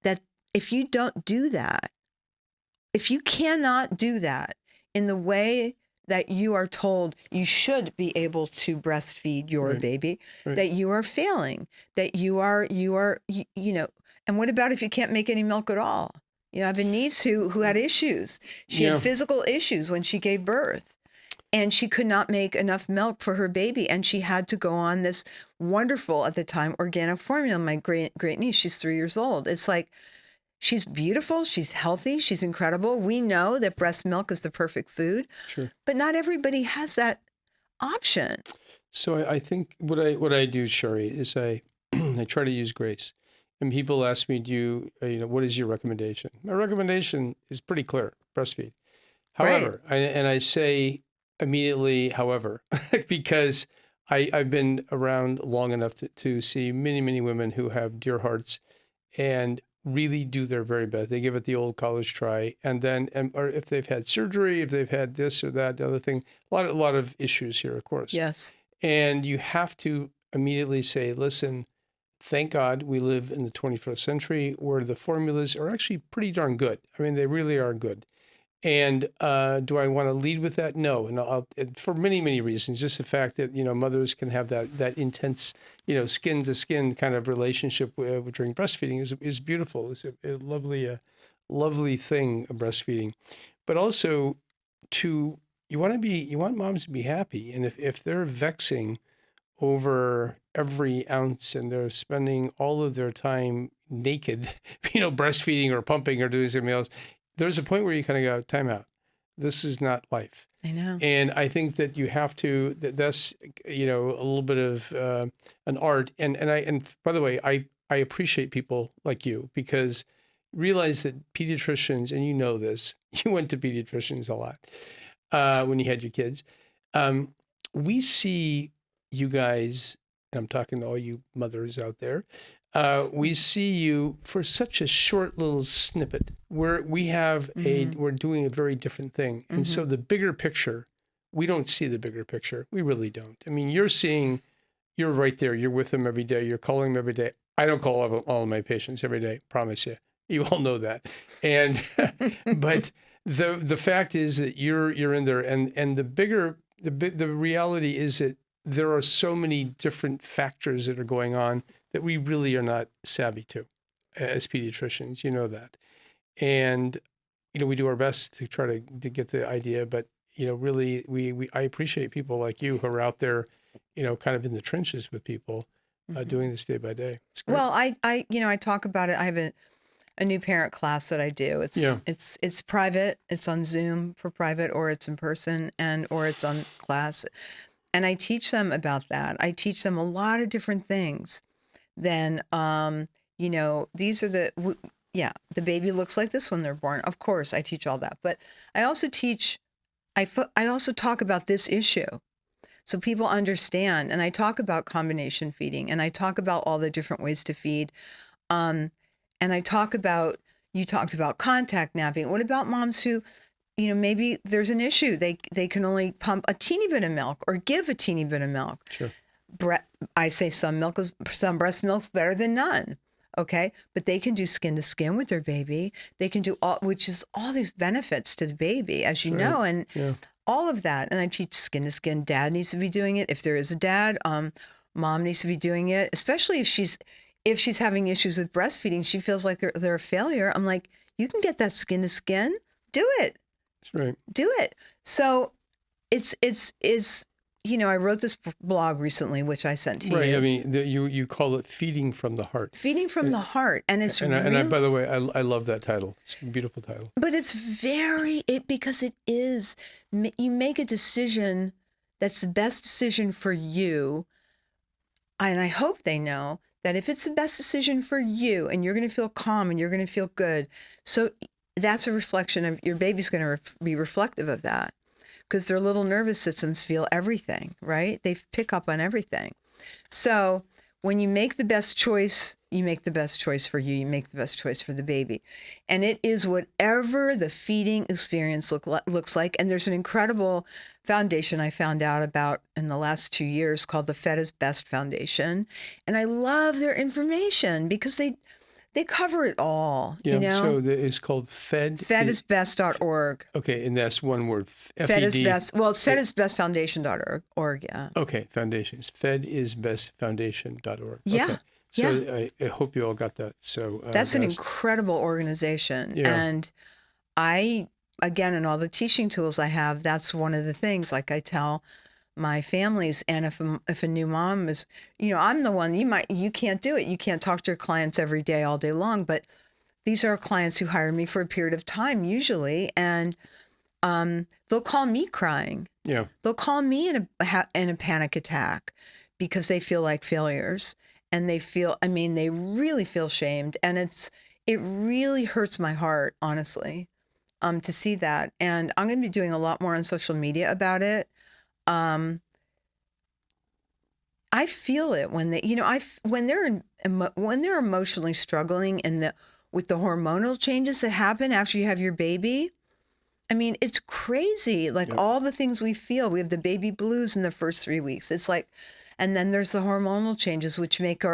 that if you don't do that, if you cannot do that in the way that you are told you should be able to breastfeed your Right. baby, Right. that you are failing, that you are, you know, and what about if you can't make any milk at all? You know, I have a niece who had issues. She had Yeah. physical issues when she gave birth, and she could not make enough milk for her baby. And she had to go on this wonderful, at the time, organic formula. My great niece, she's 3 years old. It's like, she's beautiful, she's healthy, she's incredible. We know that breast milk is the perfect food, Sure. but not everybody has that option. So I think what I do, Sheri, is I I try to use grace. And people ask me, what is your recommendation? My recommendation is pretty clear: breastfeed. Right. However, I say immediately, however, because I've been around long enough to see many, many women who have dear hearts and really do their very best. They give it the old college try, and then, or if they've had surgery, if they've had this or that, the other thing, a lot of issues here, of course. Yes. And you have to immediately say, listen, thank God we live in the 21st century where the formulas are actually pretty darn good. I mean, they really are good. And do I want to lead with that? No. And for many, many reasons. Just the fact that, mothers can have that intense, skin to skin kind of relationship during breastfeeding is beautiful. It's a lovely thing, breastfeeding. But also you want moms to be happy. And if they're vexing over every ounce and they're spending all of their time naked, breastfeeding or pumping or doing something else, there's a point where you kind of go, time out. This is not life. I know. And I think that you have to, that's, a little bit of an art. And by the way, I appreciate people like you because realize that pediatricians, and you know this, you went to pediatricians a lot when you had your kids. We see you guys, and I'm talking to all you mothers out there, we see you for such a short little snippet where we're doing a very different thing. And so the bigger picture, we don't see the bigger picture. We really don't. I mean, you're right there. You're with them every day. You're calling them every day. I don't call all of my patients every day. Promise you. You all know that. And, but the fact is that you're in there, and the reality is that there are so many different factors that are going on that we really are not savvy to as pediatricians. You know that. And, we do our best to try to get the idea, but, really I appreciate people like you who are out there, kind of in the trenches with people doing this day by day. It's great. Well, I talk about it. I have a new parent class that I do. It's private. It's on Zoom for private, or it's in person, or it's on class. And I teach them about that. I teach them a lot of different things. Then, these are the baby looks like this when they're born. Of course, I teach all that. But I also I also talk about this issue so people understand. And I talk about combination feeding, and I talk about all the different ways to feed. And I talk about, you talked about contact napping. What about moms who, maybe there's an issue. They can only pump a teeny bit of milk or give a teeny bit of milk. Sure. I say some breast milk's better than none. Okay. But they can do skin to skin with their baby. They can do which is all these benefits to the baby, as you know, and all of that. And I teach skin to skin. Dad needs to be doing it. If there is a dad, mom needs to be doing it, especially if she's having issues with breastfeeding, she feels like they're a failure. I'm like, you can get that skin to skin. Do it. That's right. Do it. So it's I wrote this blog recently, which I sent to you. Right. I mean, you call it Feeding from the Heart. Feeding from the Heart. And it's by the way, I love that title. It's a beautiful title. But it's because it is, you make a decision that's the best decision for you. And I hope they know that if it's the best decision for you and you're going to feel calm and you're going to feel good, so that's a reflection of your baby's going to be reflective of that, because their little nervous systems feel everything, right? They pick up on everything. So when you make the best choice You make the best choice for you. You make the best choice for the baby. And it is whatever the feeding experience looks like. And there's an incredible foundation I found out about in the last 2 years called the Fed is Best Foundation. And I love their information because they cover it all, Yeah. you know? So it's called Fed. Fedisbest.org. Okay. And that's one word. Fed is FED. best. Well, it's fedisbestfoundation.org. Yeah. Okay. Foundations. Fedisbestfoundation.org. Yeah. Okay. So I hope you all got that. So that's an incredible organization. Yeah. And again, in all the teaching tools I have, that's one of the things, like I tell my families. And if a new mom is, I'm the one, you can't do it. You can't talk to your clients every day, all day long, but these are clients who hire me for a period of time usually. And they'll call me crying. Yeah. They'll call me in a panic attack because they feel like failures. And they really feel shamed. And it really hurts my heart, honestly, to see that. And I'm going to be doing a lot more on social media about it. I feel it when they, when they're emotionally struggling with the hormonal changes that happen after you have your baby. I mean, it's crazy. Like all the things we feel. We have the baby blues in the first 3 weeks. It's like, and then there's the hormonal changes, which make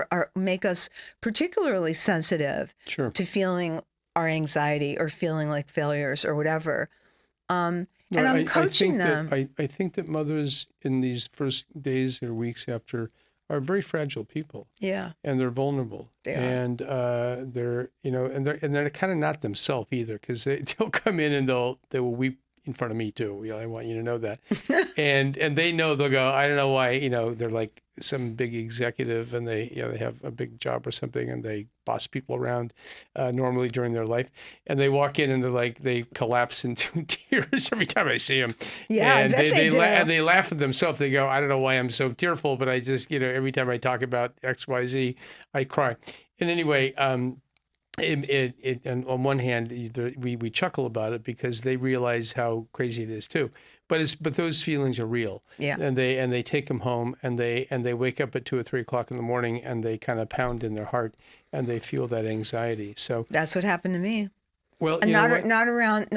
us particularly sensitive to feeling our anxiety or feeling like failures or whatever. And I'm coaching them. I think that mothers in these first days or weeks after are very fragile people. Yeah. And they're vulnerable. And they're kind of not themselves either, because they'll come in and they will weep in front of me too. I want you to know that. and they know, they'll go, I don't know why, they're like some big executive and they have a big job or something and they boss people around normally during their life. And they walk in and they collapse into tears every time I see them. Yeah, and I bet they do. And they laugh at themselves. They go, I don't know why I'm so tearful, but I just, every time I talk about X, Y, Z, I cry. And anyway, and on one hand, we chuckle about it because they realize how crazy it is too. But those feelings are real. Yeah. And they take them home and they wake up at 2 or 3 o'clock in the morning and they kind of pound in their heart and they feel that anxiety. So that's what happened to me. Well, and not around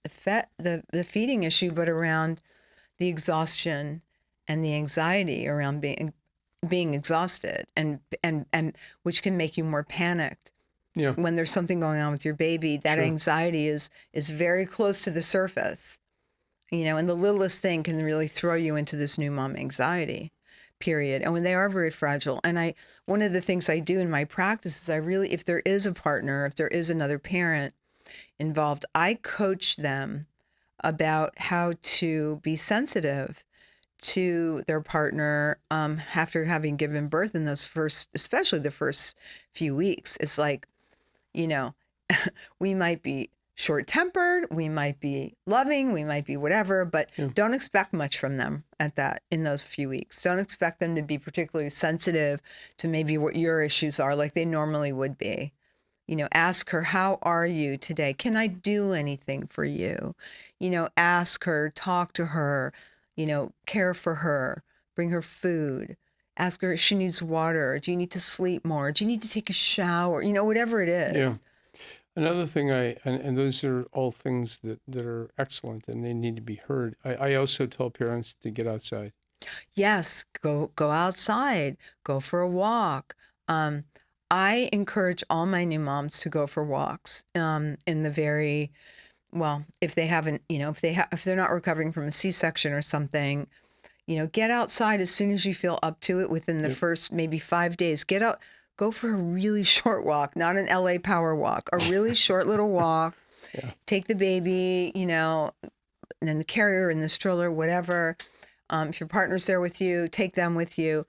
the feeding issue, but around the exhaustion and the anxiety around being exhausted and which can make you more panicked. Yeah. When there's something going on with your baby, that anxiety is very close to the surface, and the littlest thing can really throw you into this new mom anxiety, period. And when they are very fragile, and one of the things I do in my practice is if there is a partner, if there is another parent involved, I coach them about how to be sensitive to their partner after having given birth in especially the first few weeks. It's like, we might be short-tempered, we might be loving, we might be whatever, but don't expect much from them in those few weeks. Don't expect them to be particularly sensitive to maybe what your issues are like they normally would be. Ask her, how are you today? Can I do anything for you? Ask her, talk to her, care for her, bring her food. Ask her if she needs water. Do you need to sleep more? Do you need to take a shower? Whatever it is. Yeah. Another thing and those are all things that are excellent and they need to be heard. I also tell parents to get outside. Yes. Go outside. Go for a walk. I encourage all my new moms to go for walks in the if they haven't, if they're not recovering from a C-section or something, get outside as soon as you feel up to it within the first maybe 5 days. Get out, go for a really short walk, not an LA power walk, a really short little walk. Take the baby, and then the carrier and the stroller, whatever. If your partner's there with you, take them with you.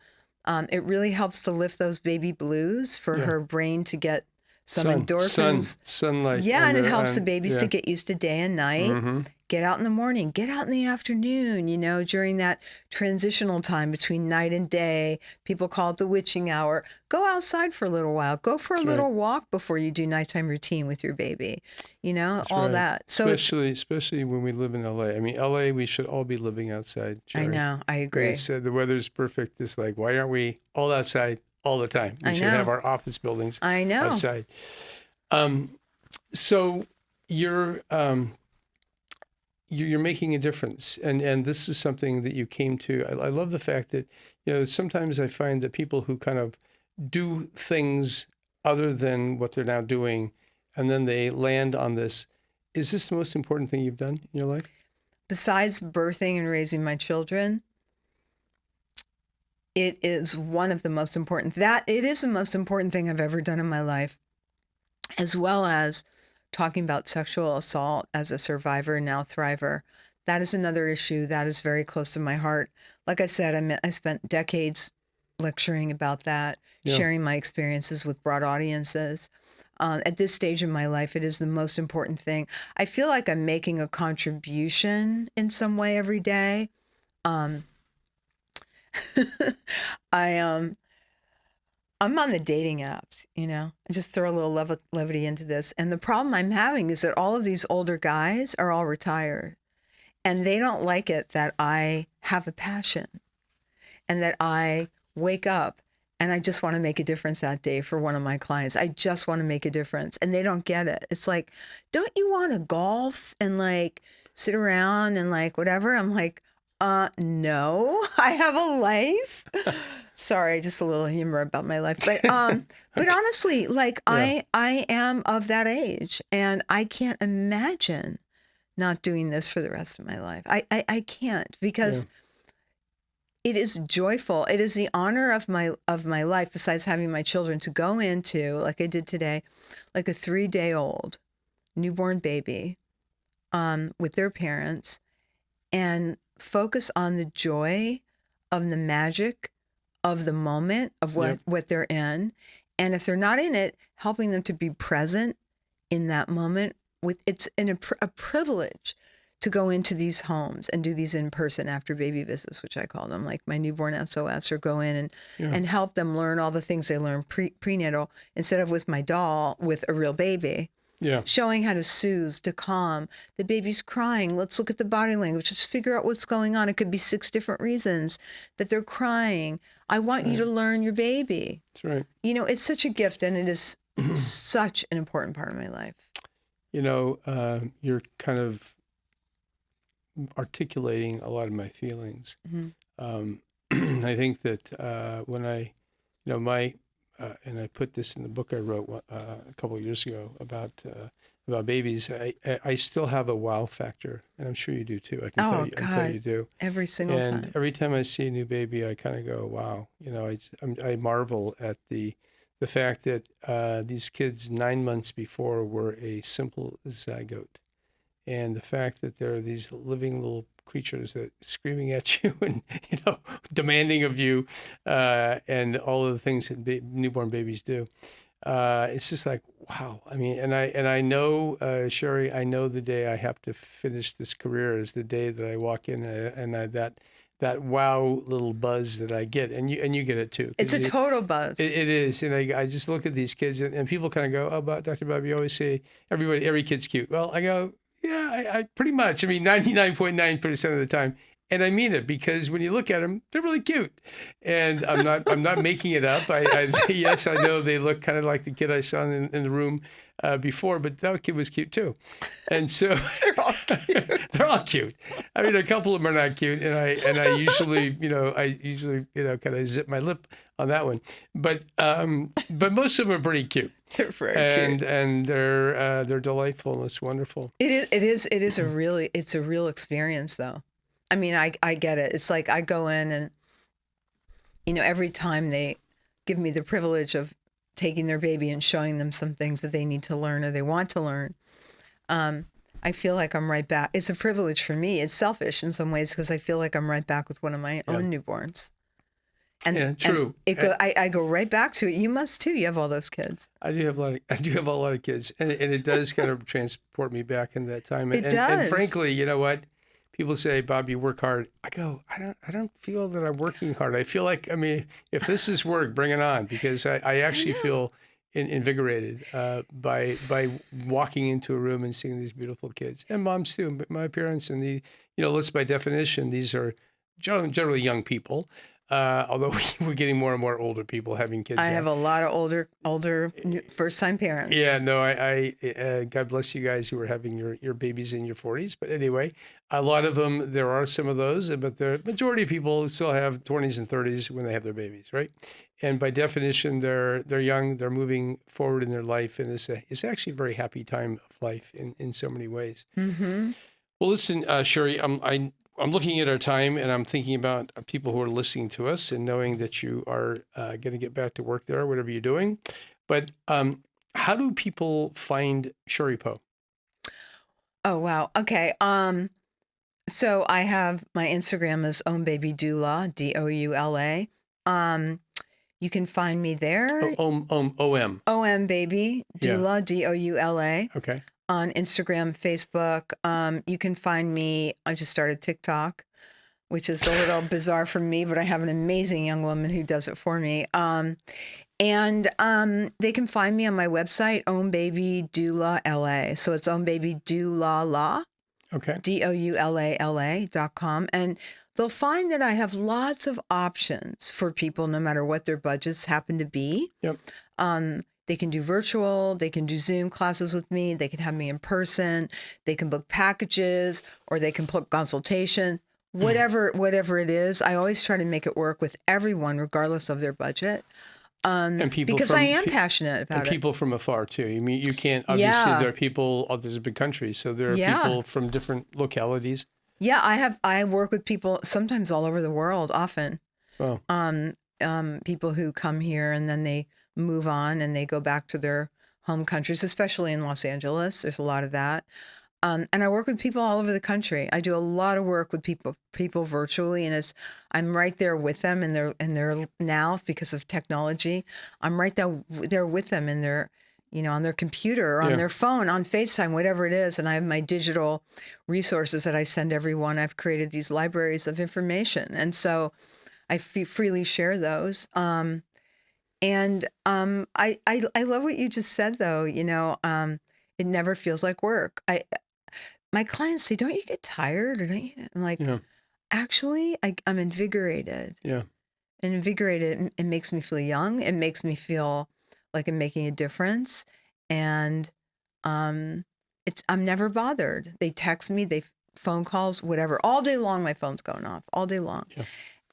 It really helps to lift those baby blues for her brain to get some endorphins. Sunlight. Yeah, and it helps the babies to get used to day and night. Mm-hmm. Get out in the morning, get out in the afternoon, during that transitional time between night and day. People call it the witching hour. Go outside for a little while. Go for a little walk before you do nighttime routine with your baby. That. So especially when we live in LA. I mean, LA, we should all be living outside. Sheri. I know. I agree. The weather's perfect. It's like, why aren't we all outside all the time. We I should know. have our office buildings I know. outside. So you're making a difference, and this is something that you came to. I love the fact that, sometimes I find that people who kind of do things other than what they're now doing, and then they land on this. Is this the most important thing you've done in your life? Besides birthing and raising my children, it is one of the most important. It is the most important thing I've ever done in my life, as well as talking about sexual assault as a survivor, now thriver. That is another issue that is very close to my heart. Like I said, I spent decades lecturing about that, sharing my experiences with broad audiences. At this stage in my life, it is the most important thing. I feel like I'm making a contribution in some way every day. I'm on the dating apps, I just throw a little levity into this. And the problem I'm having is that all of these older guys are all retired, and they don't like it that I have a passion and that I wake up and I just want to make a difference that day for one of my clients. I just want to make a difference. And they don't get it. It's like, don't you want to golf and like sit around and like whatever? I'm like, no, I have a life. Sorry, just a little humor about my life. But honestly, like I am of that age, and I can't imagine not doing this for the rest of my life. I can't, because it is joyful. It is the honor of my life, besides having my children, to go into, like I did today, like a 3-day-old newborn baby with their parents, and focus on the joy of the magic of the moment of what they're in. And if they're not in it, helping them to be present in that moment. It's a privilege to go into these homes and do these in-person after baby visits, which I call them, like my newborn SOS, or go in and help them learn all the things they learn prenatal, instead of with my doll, with a real baby. Showing how to soothe, to calm. The baby's crying. Let's look at the body language. Let's figure out what's going on. It could be 6 different reasons that they're crying. I want you to learn your baby. That's right. It's such a gift, and it is such an important part of my life. You're kind of articulating a lot of my feelings. I think that when and I put this in the book I wrote a couple of years ago about babies, I still have a wow factor, and I'm sure you do too. I can tell you do. Every single time. And every time I see a new baby, I kind of go, wow. I marvel at the fact that these kids 9 months before were a simple zygote, and the fact that there are these living little creatures that screaming at you and demanding of you, and all of the things that newborn babies do. It's just like, wow. I mean, and I know, Sheri, I know the day I have to finish this career is the day that I walk in and that wow little buzz that I get, and you get it too. It's a total buzz. It is, and I just look at these kids, and people kind of go, "Oh, but Dr. Bob, you always say every kid's cute." Well, I go, yeah, I pretty much. I mean, 99.9% of the time. And I mean it, because when you look at them, they're really cute. And I'm not making it up. Yes, I know they look kind of like the kid I saw in the room before, but that kid was cute too. And so They're all cute. they're all cute. I mean, a couple of them are not cute, and I usually kind of zip my lip on that one. But most of them are pretty cute. They're very cute. And they're delightful, and it's wonderful. It's a real experience, though. I mean, I get it. It's like I go in and, every time they give me the privilege of taking their baby and showing them some things that they need to learn or they want to learn, I feel like I'm right back. It's a privilege for me. It's selfish in some ways, because I feel like I'm right back with one of my own newborns. And true. And I go right back to it. You must too. You have all those kids. I do have a lot of kids, and it does kind of transport me back in that time. It does. And frankly, you know what? People say, Bob, you work hard. I go, I don't feel that I'm working hard. I feel like, if this is work, bring it on, because I actually feel invigorated by walking into a room and seeing these beautiful kids, and moms too. But my parents, and let's by definition, these are generally young people, Although we're getting more and more older people having kids I now. have a lot of older first-time parents. Yeah, no, God bless you guys who are having your babies in your 40s. But anyway, a lot of them, there are some of those, but the majority of people still have 20s and 30s when they have their babies, right? And by definition, they're young, they're moving forward in their life, and it's actually a very happy time of life in so many ways. Mm-hmm. Well, listen, Sheri, I'm looking at our time, and I'm thinking about people who are listening to us, and knowing that you are going to get back to work there, whatever you're doing. But how do people find Sheri Poe? Oh, wow. Okay. So I have my Instagram is Own Baby Doula, Doula. You can find me there. OM. OM Baby Yeah. Doula, Doula. Okay. On Instagram, Facebook. You can find me. I just started TikTok, which is a little bizarre for me, but I have an amazing young woman who does it for me. And they can find me on my website, Own Baby Doula LA. So it's Own Baby Doula. Okay. DOULALA.com. And they'll find that I have lots of options for people, no matter what their budgets happen to be. Yep. They can do virtual, they can do Zoom classes with me, they can have me in person, they can book packages, or they can book consultation, whatever it is. I always try to make it work with everyone, regardless of their budget. And people because I am passionate about and it. people from afar too. I mean, you can't obviously. Yeah. There are people. Oh, there's a big country, so there are Yeah. people from different localities. Yeah, I work with people sometimes all over the world, often. Wow. People who come here and then they move on and they go back to their home countries, especially in Los Angeles. There's a lot of that. And I work with people all over the country. I do a lot of work with people virtually, and I'm right there with them in their now because of technology. I'm right there with them in their, on their computer or on their phone, on FaceTime, whatever it is. And I have my digital resources that I send everyone. I've created these libraries of information, and so I freely share those. I love what you just said, though. It never feels like work. My clients say, "Don't you get tired?" Or don't you? I'm like, actually, I'm invigorated. Yeah. And invigorated, it makes me feel young. It makes me feel like I'm making a difference. And I'm never bothered. They text me, phone calls, whatever. All day long, my phone's going off all day long. Yeah.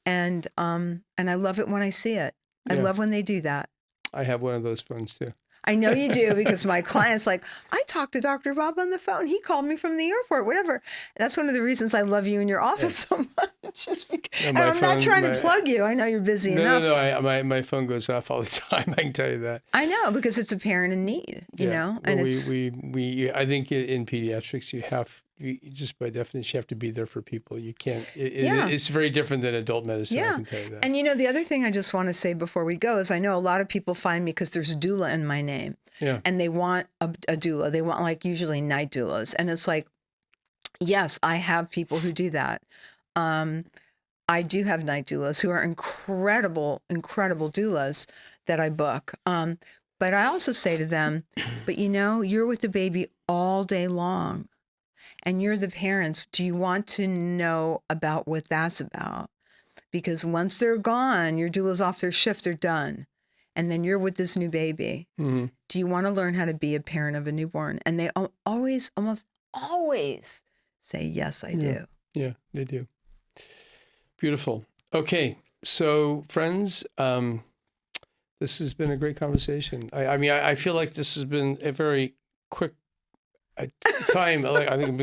And I love it when I see it. I love when they do that. I have one of those phones too. I know you do, because my client's like, I talked to Dr. Bob on the phone. He called me from the airport, whatever. That's one of the reasons I love you in your office so much. Just because, and I'm not trying to plug you. I know you're busy enough. No. My phone goes off all the time. I can tell you that. I know, because it's a parent in need, you know? And I think in pediatrics, you just by definition, you have to be there for people. You can't, it's very different than adult medicine. I can tell you that. And the other thing I just want to say before we go is I know a lot of people find me because there's doula in my name. Yeah. And they want a doula. They want, like, usually night doulas. And it's like, yes, I have people who do that. I do have night doulas who are incredible doulas that I book. But I also say to them, but you're with the baby all day long. And you're the parents. Do you want to know about what that's about? Because once they're gone, your doula's off their shift, they're done. And then you're with this new baby. Mm-hmm. Do you want to learn how to be a parent of a newborn? And they almost always say, yes, I do. Yeah, they do. Beautiful. Okay. So friends, this has been a great conversation. I feel like this has been a very quick time. I think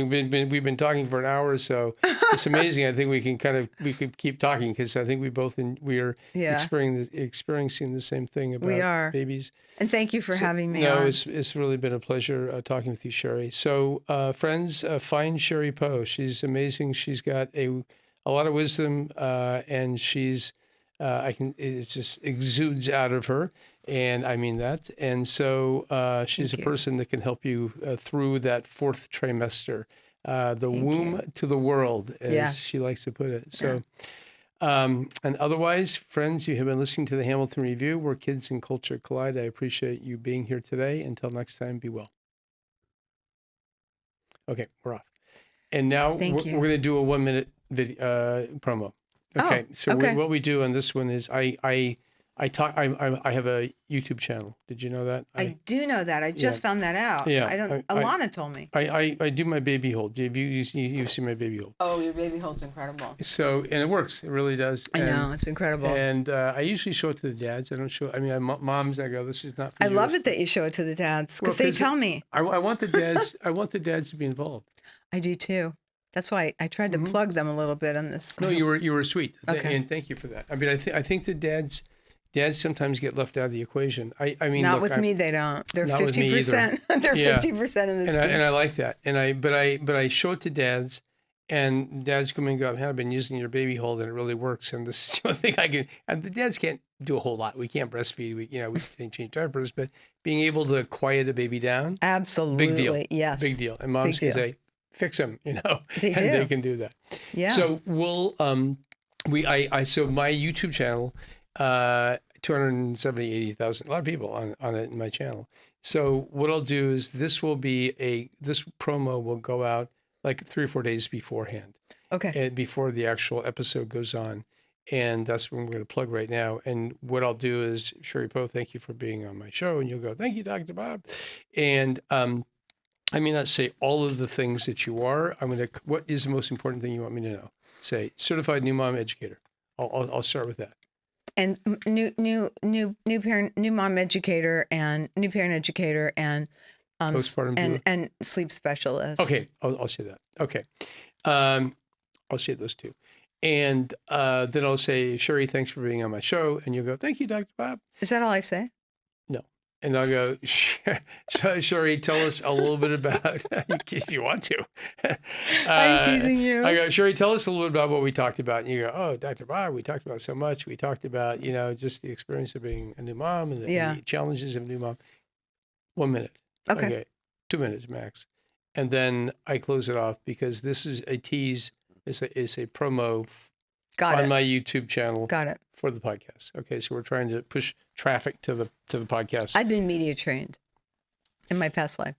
we've been talking for an hour or so. It's amazing. I think we could keep talking, because I think we are experiencing the same thing about babies. And thank you for having me. No, it's really been a pleasure talking with you, Sheri. So friends, find Sheri Poe. She's amazing. She's got a lot of wisdom, and she's it just exudes out of her. And I mean that. And so she's a person that can help you through that fourth trimester, the womb to the world, as she likes to put it. So, and otherwise, friends, you have been listening to the Hamilton Review, where kids and culture collide. I appreciate you being here today. Until next time, be well. Okay, we're off. And now we're going to do a 1-minute video promo. Okay. So okay. what we do on this one is I have a YouTube channel. Did you know that? I do know that. I just found that out. Yeah, I don't. Alana told me. I do my baby hold. Have you see my baby hold? Oh, your baby hold's incredible. So, and it works. It really does. I know, it's incredible. And I usually show it to the dads. I don't show. I mean, moms. I go, this is not for I you. love it that you show it to the dads because they tell me. I want the dads. I want the dads to be involved. I do too. That's why I tried to plug them a little bit on this. No, you were sweet. Okay. And thank you for that. I mean, I think the dads sometimes get left out of the equation. I mean, not look, with me, they don't. They're not with me 50%. They're 50% in this. And I like that. But I show it to dads, and dads come and go, I've been using your baby hold, and it really works. And this is the only thing I can. And the dads can't do a whole lot. We can't breastfeed. We can't change diapers, but being able to quiet a baby down, absolutely, big deal. Yes, big deal. And moms can say, fix them. They can do that. Yeah. So we'll so my YouTube channel. 280,000, a lot of people on it in my channel. So what I'll do is this promo will go out like 3 or 4 days beforehand. Okay. And before the actual episode goes on. And that's what we're going to plug right now. And what I'll do is, Sheri Poe, thank you for being on my show. And you'll go, thank you, Dr. Bob. And I may not say all of the things that you are. What is the most important thing you want me to know? Say, certified new mom educator. I'll start with that. And new mom educator and new parent educator and postpartum doula. and sleep specialist. Okay, I'll say that. Okay, I'll say those two, and then I'll say, Sheri, thanks for being on my show, and you'll go, thank you, Dr. Bob. Is that all I say? No, and I'll go, Sheri, tell us a little bit about if you want to. I'm teasing you. I go, Sheri, tell us a little bit about what we talked about. And you go, oh, Dr. Bob, we talked about so much. We talked about, just the experience of being a new mom and the challenges of a new mom. 1 minute. Okay. 2 minutes max. And then I close it off because this is a tease. It's a promo on my YouTube channel. Got it. For the podcast. Okay, so we're trying to push traffic to the podcast. I've been media trained in my past life.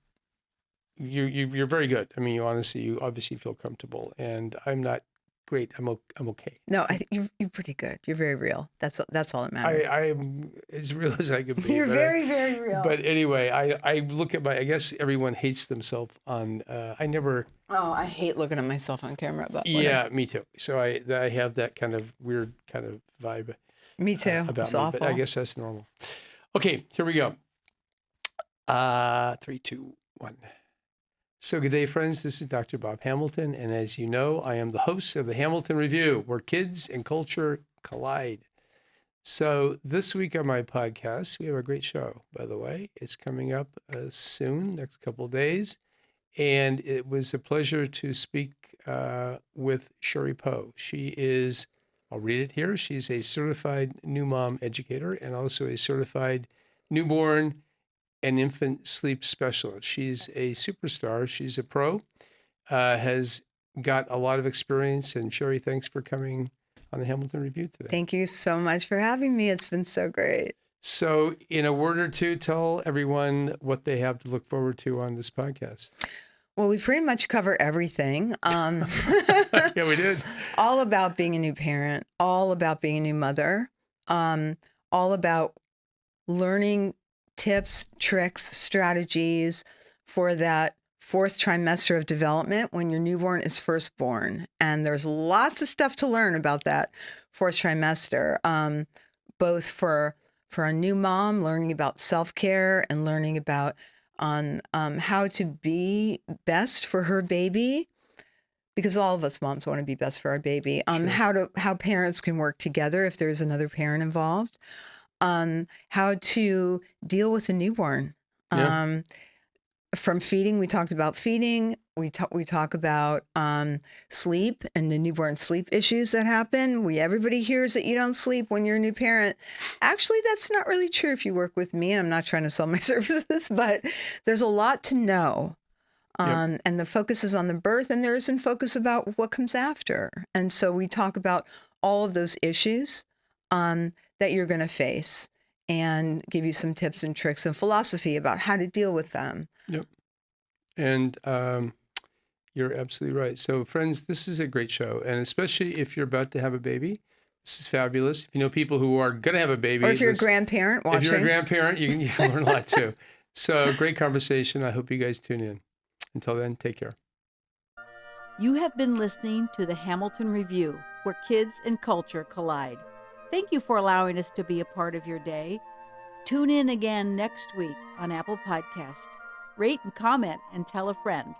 You're very good. I mean, you obviously feel comfortable, and I'm not great. I'm okay. No, you're pretty good. You're very real. That's all that matters. I'm as real as I can be. You're very, very real. But anyway, I look at I guess everyone hates themselves on. I never. Oh, I hate looking at myself on camera. But whatever. Yeah, me too. So I have that kind of weird kind of vibe. Me too. About it's me, awful. but I guess that's normal. Okay, here we go. 3, 2, 1. So good day, friends. This is Dr. Bob Hamilton, and as you know, I am the host of the Hamilton Review, where kids and culture collide. So this week on my podcast, we have a great show, by the way. It's coming up soon, next couple of days, and it was a pleasure to speak with Sheri Poe. She is, I'll read it here, she's a certified new mom educator and also a certified newborn and infant sleep specialist. She's a superstar. She's a pro, has got a lot of experience. And Sheri, thanks for coming on the Hamilton Review today. Thank you so much for having me. It's been so great. So in a word or two, tell everyone what they have to look forward to on this podcast. Well, we pretty much cover everything. Yeah, we did. All about being a new parent, all about being a new mother, all about learning tips, tricks, strategies for that 4th trimester of development when your newborn is first born. And there's lots of stuff to learn about that 4th trimester, both for a new mom, learning about self-care and learning about how to be best for her baby, because all of us moms want to be best for our baby. Sure. How parents can work together if there's another parent involved. How to deal with a newborn. Yeah. From feeding, we talked about feeding. We talk about sleep and the newborn sleep issues that happen. Everybody hears that you don't sleep when you're a new parent. Actually, that's not really true if you work with me. And I'm not trying to sell my services, but there's a lot to know. Yep. And the focus is on the birth, and there isn't focus about what comes after. And so we talk about all of those issues that you're going to face and give you some tips and tricks and philosophy about how to deal with them. Yep. And, You're absolutely right. So, friends, this is a great show. And especially if you're about to have a baby, this is fabulous. If you know people who are going to have a baby, Or if you're a grandparent watching. if you're a grandparent, you can learn a lot too. So, great conversation. I hope you guys tune in. Until then, take care. You have been listening to the Hamilton Review, where kids and culture collide. Thank you for allowing us to be a part of your day. Tune in again next week on Apple Podcast. Rate and comment and tell a friend.